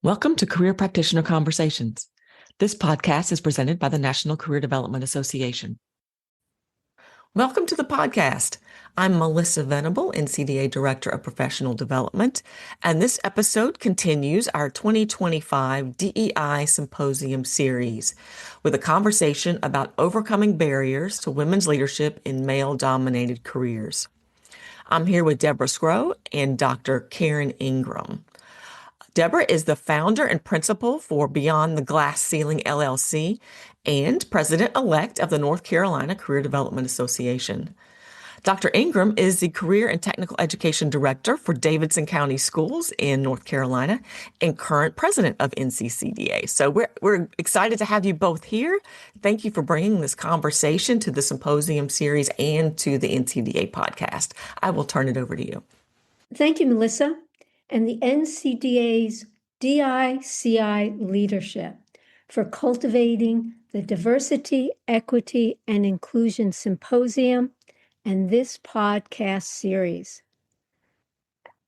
Welcome to Career Practitioner Conversations. This podcast is presented by the National Career Development Association. Welcome to the podcast. I'm Melissa Venable, NCDA Director of Professional Development, and this episode continues our 2025 DEI Symposium Series with a conversation about overcoming barriers to women's leadership in male-dominated careers. I'm here with Debra Sgro and Dr. Karen Ingram. Debra is the founder and principal for Beyond the Glass Ceiling LLC and president-elect of the North Carolina Career Development Association. Dr. Ingram is the Career and Technical Education Director for Davidson County Schools in North Carolina and current president of NCCDA. So we're excited to have you both here. Thank you for bringing this conversation to the symposium series and to the NCDA podcast. I will turn it over to you. Thank you, Melissa. And the NCDA's DEI leadership for cultivating the Diversity, Equity, and Inclusion Symposium and this podcast series.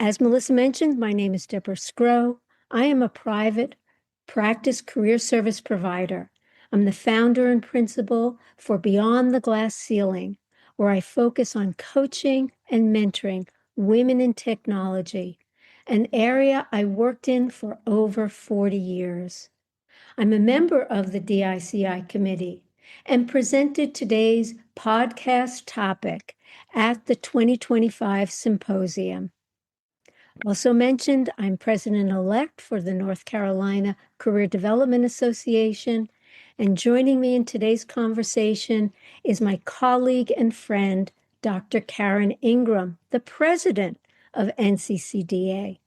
As Melissa mentioned, my name is Debra Sgro. I am a private practice career service provider. I'm the founder and principal for Beyond the Glass Ceiling, where I focus on coaching and mentoring women in technology, an area I worked in for over 40 years. I'm a member of the DICI committee and presented today's podcast topic at the 2025 symposium. Also mentioned, I'm president-elect for the North Carolina Career Development Association, and joining me in today's conversation is my colleague and friend, Dr. Karen Ingram, the president of NCCDA.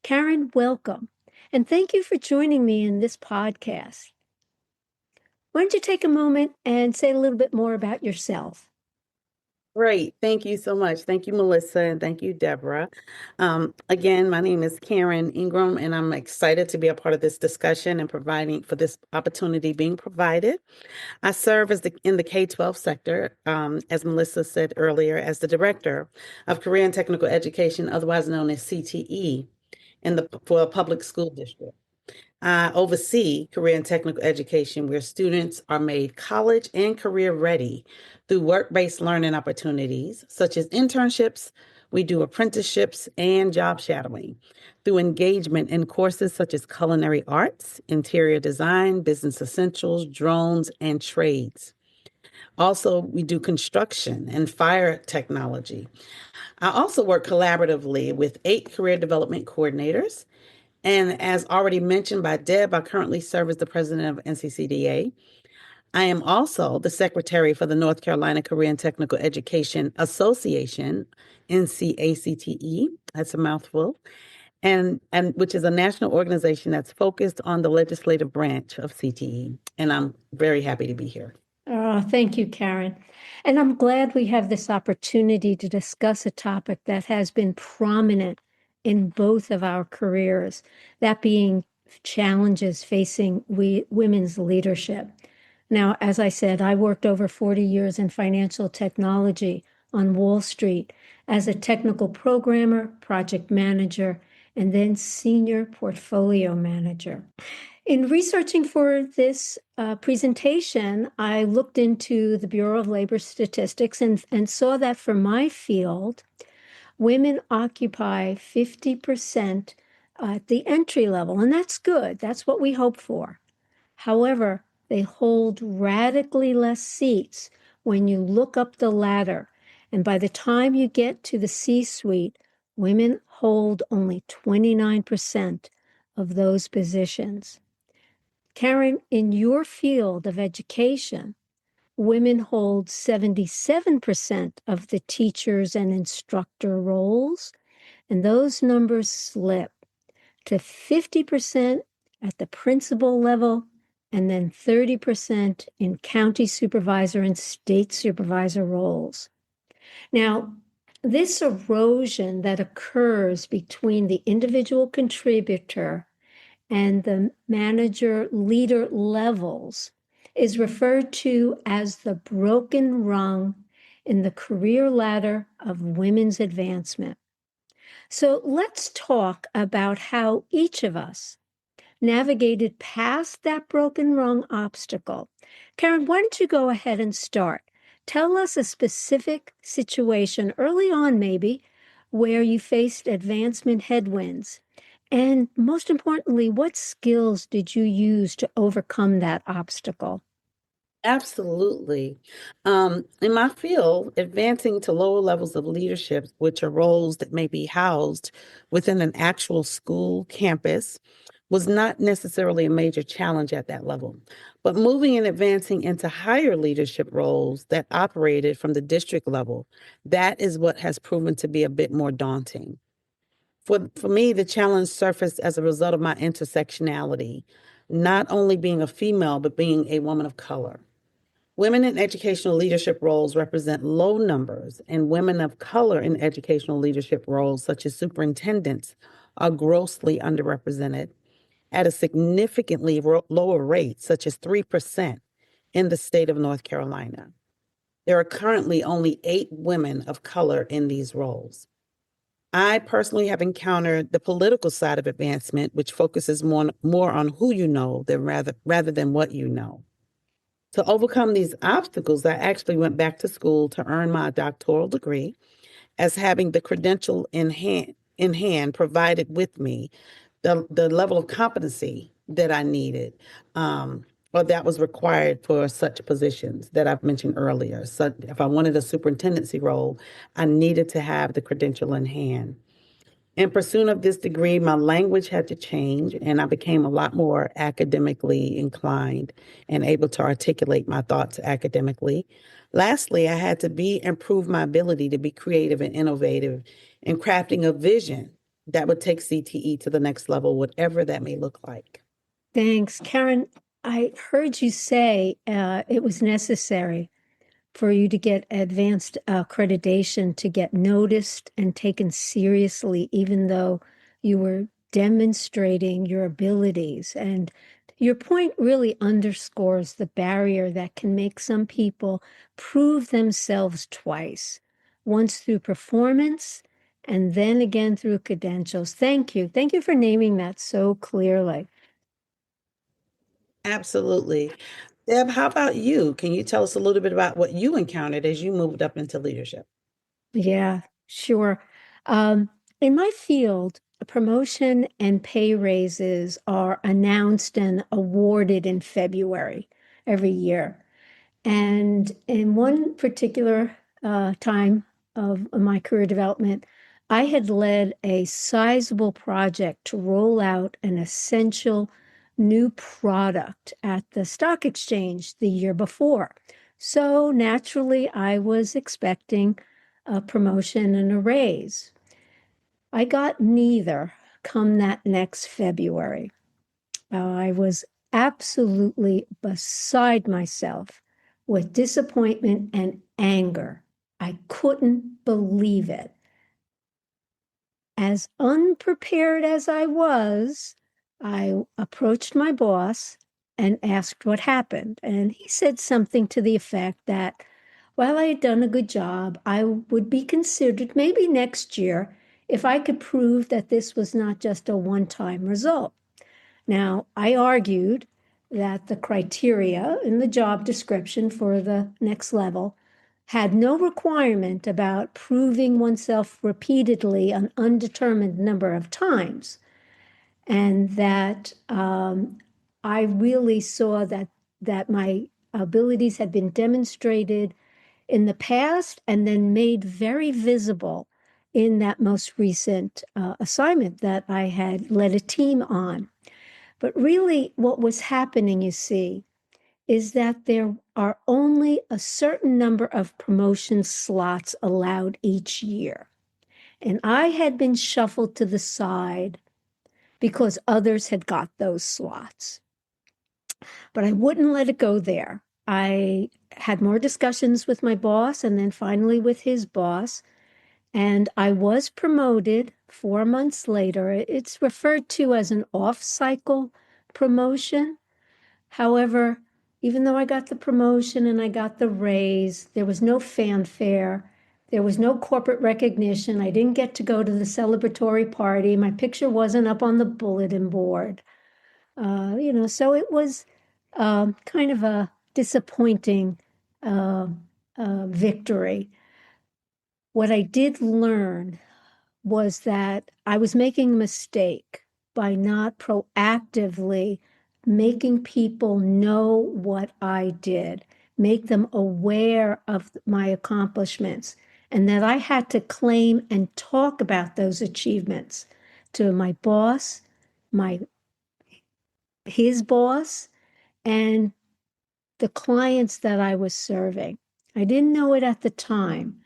Karen, welcome, and thank you for joining me in this podcast. Why don't you take a moment and say a little bit more about yourself? Great. Thank you so much. Thank you, Melissa, and thank you, Debra. Again, my name is Karen Ingram, and I'm excited to be a part of this discussion and providing for this opportunity being provided. I serve in the K-12 sector, as Melissa said earlier, as the Director of Career and Technical Education, otherwise known as CTE, for a public school district. I oversee career and technical education where students are made college and career ready through work-based learning opportunities, such as internships. We do apprenticeships and job shadowing through engagement in courses such as culinary arts, interior design, business essentials, drones, and trades. Also, we do construction and fire technology. I also work collaboratively with 8 career development coordinators. And as already mentioned by Deb, I currently serve as the president of NCCDA. I am also the secretary for the North Carolina Career and Technical Education Association, NCACTE, that's a mouthful, and which is a national organization that's focused on the legislative branch of CTE. And I'm very happy to be here. Oh, thank you, Karen. And I'm glad we have this opportunity to discuss a topic that has been prominent in both of our careers, that being challenges facing women's leadership. Now, as I said, I worked over 40 years in financial technology on Wall Street as a technical programmer, project manager, and then senior portfolio manager. In researching for this presentation, I looked into the Bureau of Labor Statistics and saw that for my field, women occupy 50% at the entry level, and that's good. That's what we hope for. However, they hold radically less seats when you look up the ladder, and by the time you get to the C-suite, women hold only 29% of those positions. Karen, in your field of education, women hold 77% of the teachers and instructor roles, and those numbers slip to 50% at the principal level, and then 30% in county supervisor and state supervisor roles. Now, this erosion that occurs between the individual contributor and the manager leader levels is referred to as the broken rung in the career ladder of women's advancement. So let's talk about how each of us navigated past that broken rung obstacle. Karen, why don't you go ahead and start? Tell us a specific situation early on, maybe, where you faced advancement headwinds. And most importantly, what skills did you use to overcome that obstacle? Absolutely. In my field, advancing to lower levels of leadership, which are roles that may be housed within an actual school campus, was not necessarily a major challenge at that level. But moving and advancing into higher leadership roles that operated from the district level, that is what has proven to be a bit more daunting. For me, the challenge surfaced as a result of my intersectionality, not only being a female, but being a woman of color. Women in educational leadership roles represent low numbers, and women of color in educational leadership roles, such as superintendents, are grossly underrepresented at a significantly lower rate, such as 3% in the state of North Carolina. There are currently only 8 women of color in these roles. I personally have encountered the political side of advancement, which focuses more on who you know than rather than what you know. To overcome these obstacles, I actually went back to school to earn my doctoral degree, as having the credential in hand provided with me the level of competency that I needed, or that was required for such positions that I've mentioned earlier. So if I wanted a superintendency role, I needed to have the credential in hand. In pursuit of this degree, my language had to change, and I became a lot more academically inclined and able to articulate my thoughts academically. Lastly, I had to improve my ability to be creative and innovative in crafting a vision that would take CTE to the next level, whatever that may look like. Thanks. Karen, I heard you say it was necessary for you to get advanced accreditation to get noticed and taken seriously, even though you were demonstrating your abilities. And your point really underscores the barrier that can make some people prove themselves twice, once through performance and then again through credentials. Thank you. Thank you for naming that so clearly. Absolutely. Deb, how about you? Can you tell us a little bit about what you encountered as you moved up into leadership? Yeah, sure. In my field, promotion and pay raises are announced and awarded in February every year. And in one particular time of my career development, I had led a sizable project to roll out an essential new product at the stock exchange the year before. So naturally, I was expecting a promotion and a raise. I got neither come that next February. I was absolutely beside myself with disappointment and anger. I couldn't believe it. As unprepared as I was, I approached my boss and asked what happened. And he said something to the effect that while I had done a good job, I would be considered maybe next year if I could prove that this was not just a one-time result. Now, I argued that the criteria in the job description for the next level had no requirement about proving oneself repeatedly an undetermined number of times, and that I really saw that my abilities had been demonstrated in the past and then made very visible in that most recent assignment that I had led a team on. But really, what was happening, you see, is that there are only a certain number of promotion slots allowed each year. And I had been shuffled to the side because others had got those slots. But I wouldn't let it go there. I had more discussions with my boss and then finally with his boss. And I was promoted 4 months later. It's referred to as an off-cycle promotion. However, even though I got the promotion and I got the raise, there was no fanfare. There was no corporate recognition. I didn't get to go to the celebratory party. My picture wasn't up on the bulletin board. So it was kind of a disappointing victory. What I did learn was that I was making a mistake by not proactively making people know what I did, make them aware of my accomplishments, and that I had to claim and talk about those achievements to my boss, his boss, and the clients that I was serving. I didn't know it at the time,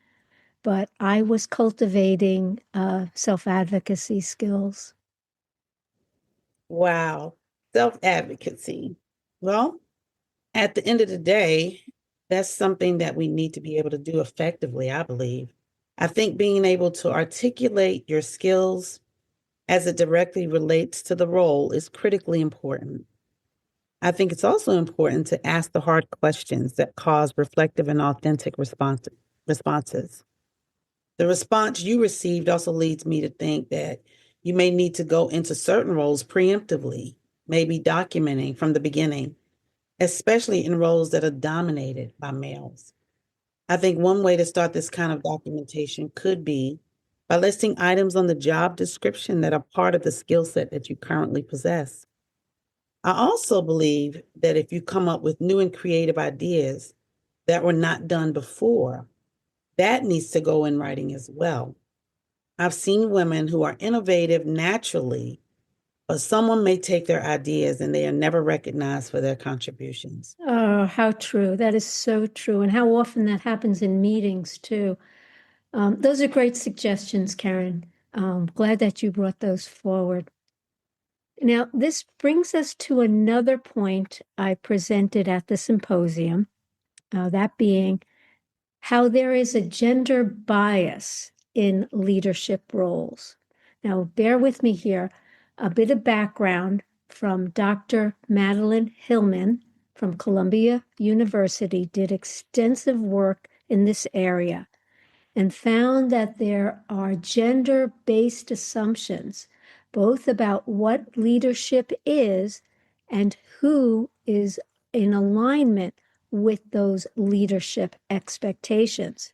but I was cultivating self-advocacy skills. Wow. Self-advocacy. Well, at the end of the day, that's something that we need to be able to do effectively, I believe. I think being able to articulate your skills as it directly relates to the role is critically important. I think it's also important to ask the hard questions that cause reflective and authentic responses. The response you received also leads me to think that you may need to go into certain roles preemptively, maybe documenting from the beginning, especially in roles that are dominated by males. I think one way to start this kind of documentation could be by listing items on the job description that are part of the skill set that you currently possess. I also believe that if you come up with new and creative ideas that were not done before, that needs to go in writing as well. I've seen women who are innovative naturally, but someone may take their ideas and they are never recognized for their contributions. Oh, how true. That is so true. And how often that happens in meetings too. Those are great suggestions, Karen. Glad that you brought those forward. Now, this brings us to another point I presented at the symposium, that being how there is a gender bias in leadership roles. Now, bear with me here. A bit of background from Dr. Madeline Hillman from Columbia University did extensive work in this area and found that there are gender-based assumptions, both about what leadership is and who is in alignment with those leadership expectations.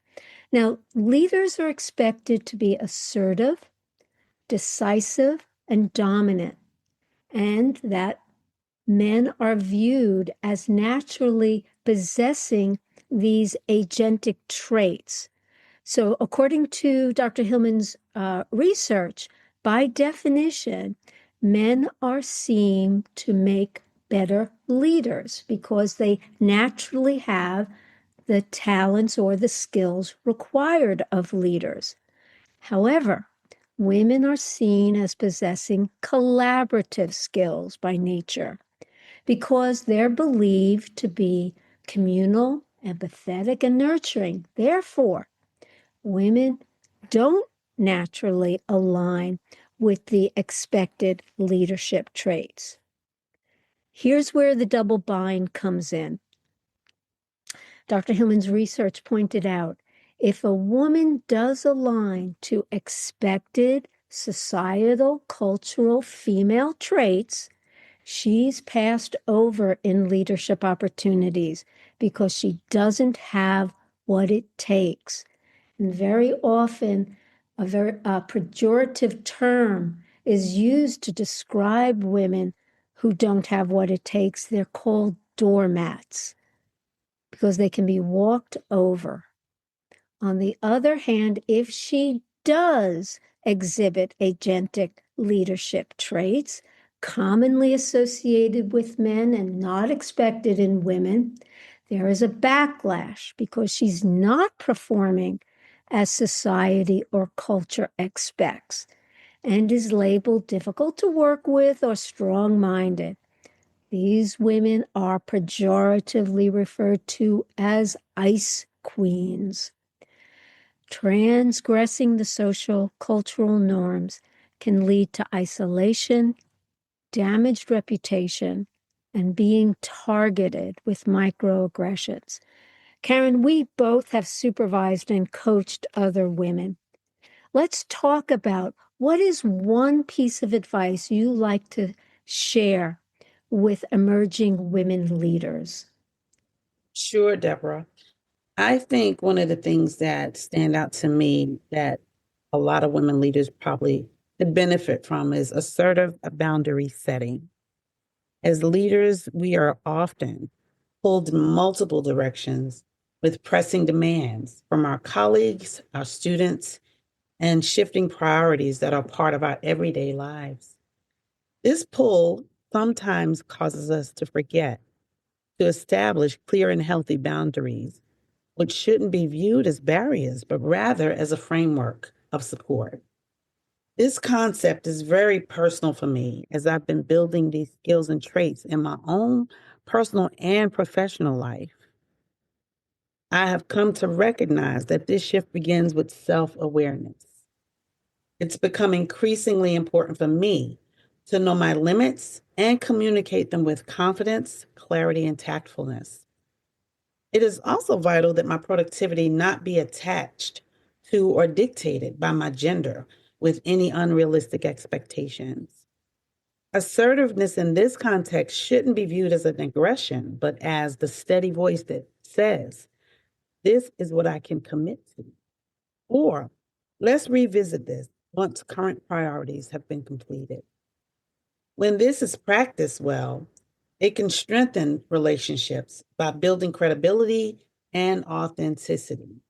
Now, leaders are expected to be assertive, decisive, and dominant, and that men are viewed as naturally possessing these agentic traits. So, according to Dr. Hillman's research, by definition, men are seen to make better leaders because they naturally have the talents or the skills required of leaders. However, women are seen as possessing collaborative skills by nature because they're believed to be communal, empathetic, and nurturing. Therefore, women don't naturally align with the expected leadership traits. Here's where the double bind comes in. Dr. Hillman's research pointed out if a woman does align to expected societal, cultural female traits, she's passed over in leadership opportunities because she doesn't have what it takes. And very often, a very pejorative term is used to describe women who don't have what it takes. They're called doormats because they can be walked over. On the other hand, if she does exhibit agentic leadership traits, commonly associated with men and not expected in women, there is a backlash because she's not performing as society or culture expects and is labeled difficult to work with or strong-minded. These women are pejoratively referred to as ice queens. Transgressing the social cultural norms can lead to isolation, damaged reputation, and being targeted with microaggressions. Karen, we both have supervised and coached other women. Let's talk about what is one piece of advice you like to share with emerging women leaders? Sure, Deborah. I think one of the things that stand out to me that a lot of women leaders probably could benefit from is assertive boundary setting. As leaders, we are often pulled in multiple directions with pressing demands from our colleagues, our students, and shifting priorities that are part of our everyday lives. This pull sometimes causes us to forget to establish clear and healthy boundaries, which shouldn't be viewed as barriers, but rather as a framework of support. This concept is very personal for me as I've been building these skills and traits in my own personal and professional life. I have come to recognize that this shift begins with self awareness. It's become increasingly important for me to know my limits and communicate them with confidence, clarity, and tactfulness. It is also vital that my productivity not be attached to or dictated by my gender with any unrealistic expectations. Assertiveness in this context shouldn't be viewed as an aggression, but as the steady voice that says, this is what I can commit to. Or let's revisit this once current priorities have been completed. When this is practiced well, it can strengthen relationships by building credibility and authenticity.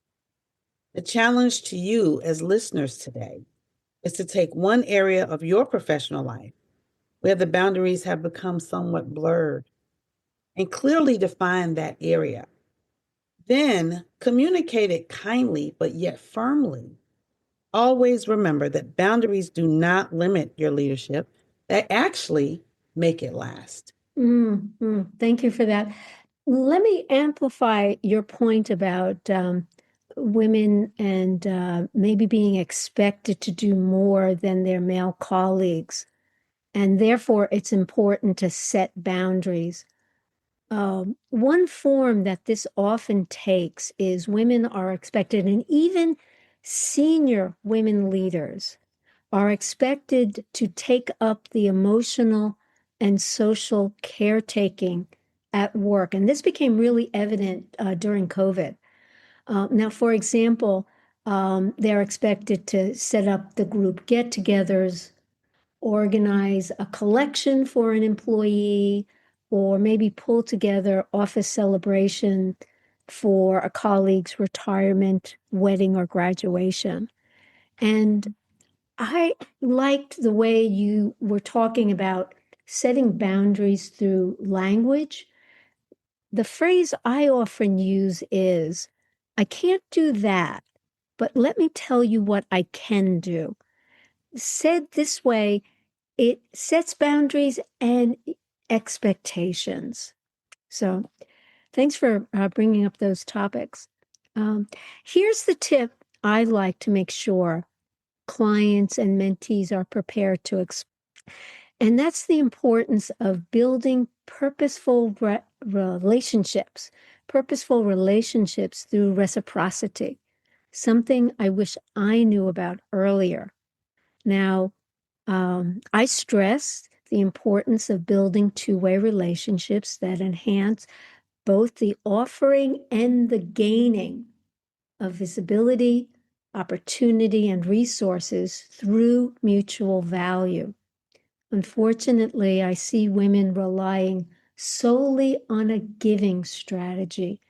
The challenge to you as listeners today is to take one area of your professional life where the boundaries have become somewhat blurred and clearly define that area. Then communicate it kindly, but yet firmly. Always remember that boundaries do not limit your leadership, they actually make it last. Thank you for that. Let me amplify your point about women and maybe being expected to do more than their male colleagues. And therefore, it's important to set boundaries. One form that this often takes is women are expected, and even senior women leaders are expected to take up the emotional and social caretaking at work. And this became really evident during COVID. Now, for example, they're expected to set up the group get togethers, organize a collection for an employee, or maybe pull together office celebration for a colleague's retirement, wedding, or graduation. And I liked the way you were talking about setting boundaries through language. The phrase I often use is, I can't do that, but let me tell you what I can do. Said this way, it sets boundaries and expectations. So thanks for bringing up those topics. Here's the tip I like to make sure clients and mentees are prepared to and that's the importance of building purposeful relationships through reciprocity, something I wish I knew about earlier. Now, I stress the importance of building two-way relationships that enhance both the offering and the gaining of visibility, opportunity, and resources through mutual value. Unfortunately, I see women relying solely on a giving strategy,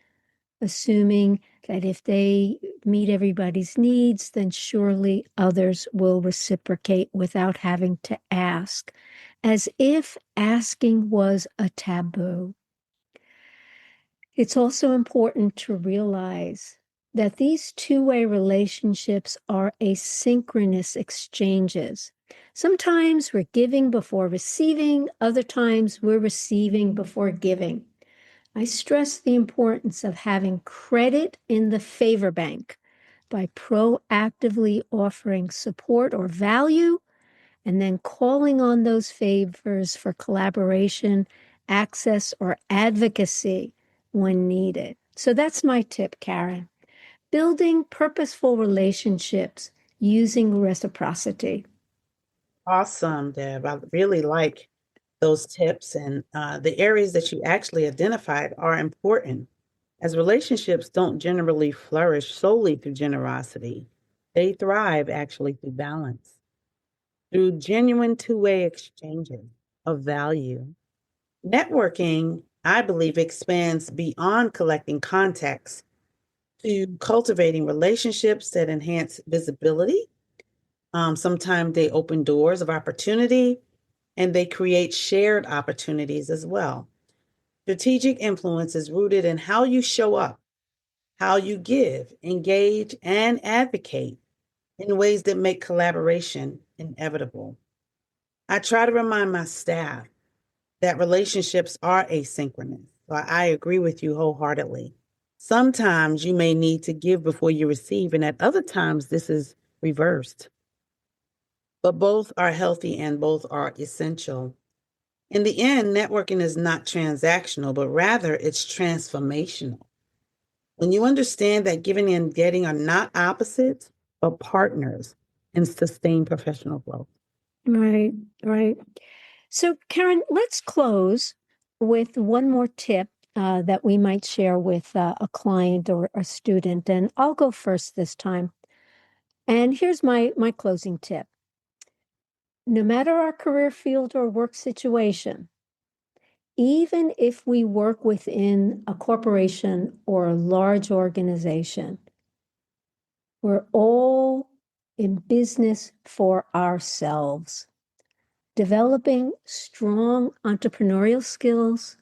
assuming that if they meet everybody's needs, then surely others will reciprocate without having to ask, as if asking was a taboo. It's also important to realize that these two-way relationships are asynchronous exchanges. Sometimes we're giving before receiving, other times we're receiving before giving. I stress the importance of having credit in the favor bank by proactively offering support or value and then calling on those favors for collaboration, access, or advocacy when needed. So that's my tip, Karen. Building purposeful relationships using reciprocity. Awesome, Deb. I really like those tips, and the areas that you actually identified are important, as relationships don't generally flourish solely through generosity. They thrive actually through balance, through genuine two-way exchanges of value. Networking, I believe, expands beyond collecting contacts to cultivating relationships that enhance visibility. Sometimes they open doors of opportunity and they create shared opportunities as well. Strategic influence is rooted in how you show up, how you give, engage, and advocate in ways that make collaboration inevitable. I try to remind my staff that relationships are asynchronous. So I agree with you wholeheartedly. Sometimes you may need to give before you receive, and at other times, this is reversed. But both are healthy and both are essential. In the end, networking is not transactional, but rather it's transformational. When you understand that giving and getting are not opposites, but partners in sustained professional growth. Right, right. So, Karen, let's close with one more tip that we might share with a client or a student. And I'll go first this time. And here's my closing tip. No matter our career field or work situation, even if we work within a corporation or a large organization, we're all in business for ourselves. Developing strong entrepreneurial skills,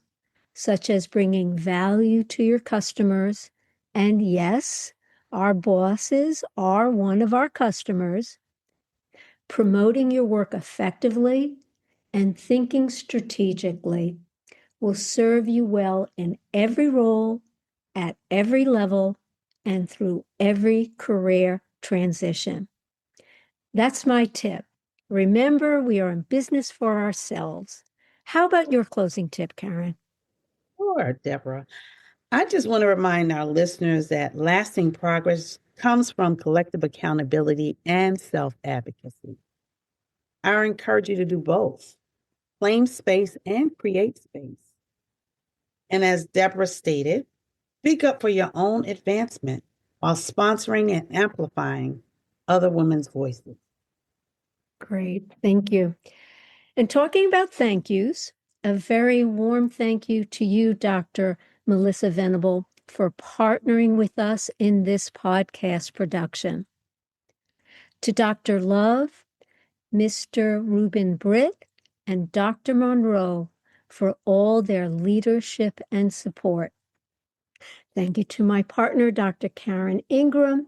such as bringing value to your customers. And yes, our bosses are one of our customers. Promoting your work effectively and thinking strategically will serve you well in every role, at every level, and through every career transition. That's my tip. Remember, we are in business for ourselves. How about your closing tip, Karen? Sure, Deborah. I just want to remind our listeners that lasting progress comes from collective accountability and self-advocacy. I encourage you to do both, claim space and create space. And as Deborah stated, speak up for your own advancement while sponsoring and amplifying other women's voices. Great, thank you. And talking about thank yous, a very warm thank you to you, Dr. Melissa Venable, for partnering with us in this podcast production. To Dr. Love, Mr. Rubin Britt, and Dr. Monroe for all their leadership and support. Thank you to my partner, Dr. Karen Ingram,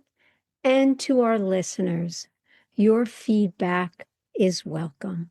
and to our listeners. Your feedback is welcome.